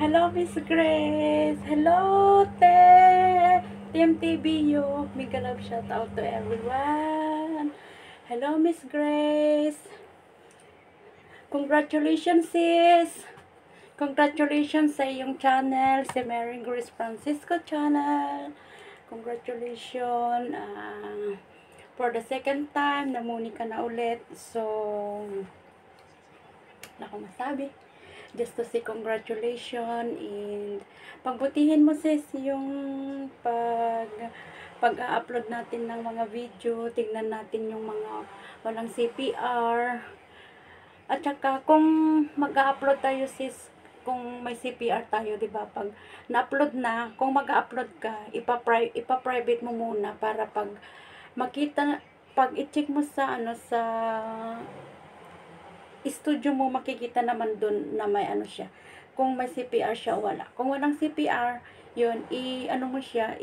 Hello, Miss Grace. Hello, Te. Team TBU. Big love shout out to everyone. Hello, Miss Grace. Congratulations, sis. Congratulations sa iyong channel, si Mary Grace Francisco channel. Congratulations. For the second time, namuni ka na ulit. So, wala akong masabi. Just to say congratulations and pagbutihin mo sis yung pag-upload natin ng mga video, tignan natin yung mga walang CPR. At saka kung mag-upload tayo sis, kung may CPR tayo, 'di ba? Pag na-upload na, kung mag-upload ka, ipa-private mo muna para pag makita, pag i-check mo sa sa studio mo, makikita naman dun na may siya. Kung may CPR siya o wala. Kung walang CPR, yun, mo siya,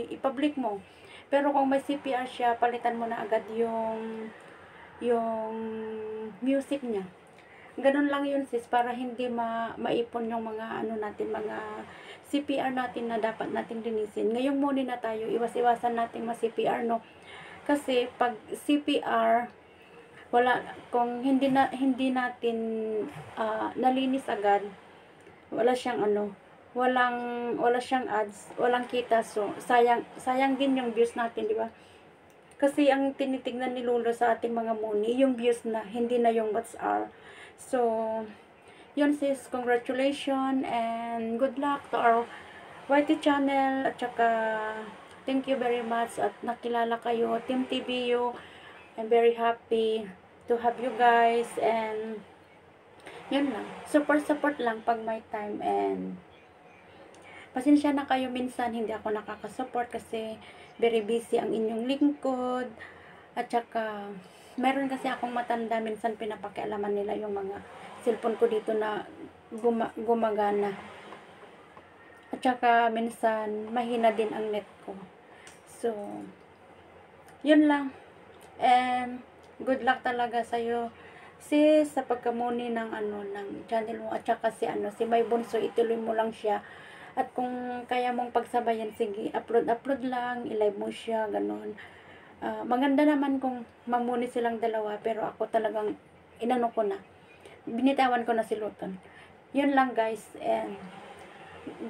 i-public mo. Pero kung may CPR siya, palitan mo na agad yung music niya. Ganun lang yun sis, para hindi maipon yung mga natin, mga CPR natin na dapat nating linisin. Ngayong muna na tayo, iwas-iwasan natin ma-CPR, no? Kasi pag CPR, wala, kung hindi natin nalinis agad, wala siyang wala siyang ads, walang kita, so sayang din yung views natin, di ba? Kasi ang tinitingnan ni Lolo sa ating mga muni, yung views na, hindi na yung what's our. So yun sis, congratulations and good luck to our YT channel, at saka thank you very much at nakilala kayo, Team TBU. I'm very happy to have you guys, and yun lang, support lang pag may time. And pasensya na kayo, minsan hindi ako nakaka-support kasi very busy ang inyong lingkod. At saka meron kasi akong matanda, minsan pinapakialaman nila yung mga cellphone ko dito na gumagana. At saka minsan mahina din ang net ko. So yun lang. And good luck talaga sa'yo sis, sa pagkamuni ng ng channel mo. At saka si May Bunso, ituloy mo lang siya. At kung kaya mong pagsabayan, sige, upload lang, i-live mo siya, ganun. Maganda naman kung mamuni silang dalawa, pero ako talagang binitawan ko na si Luton. Yun lang guys, and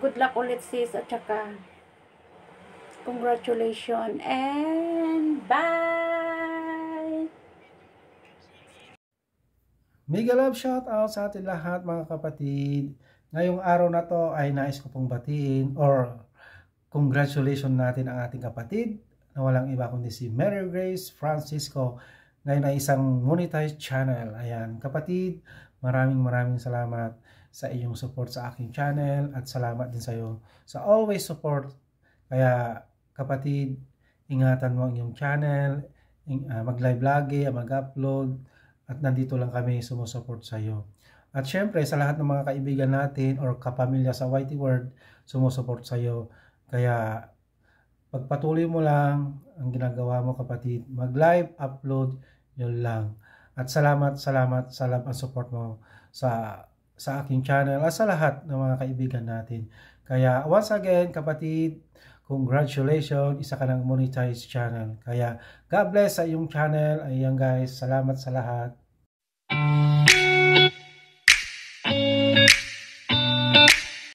good luck ulit sis, at saka congratulations and bye! Mega love shout out sa atin lahat mga kapatid. Ngayong araw na to ay nais ko pong batiin or congratulations natin ang ating kapatid na walang iba kundi si Mary Grace Francisco. Ngayon ay isang monetized channel. Ayan, kapatid, maraming salamat sa iyong support sa aking channel at salamat din sa iyo sa always support. Kaya kapatid, ingatan mo ang iyong channel, mag-live lagi, mag-upload, at nandito lang kami sumusupport sa iyo. At syempre sa lahat ng mga kaibigan natin or kapamilya sa YT World, sumusupport sa iyo. Kaya pagpatuloy mo lang ang ginagawa mo kapatid, mag-live, upload, yun lang. At salamat sa love and support mo sa aking channel at sa lahat ng mga kaibigan natin. Kaya once again kapatid, congratulations, isa ka ng monetized channel. Kaya God bless sa iyong channel. Ayan guys, salamat sa lahat.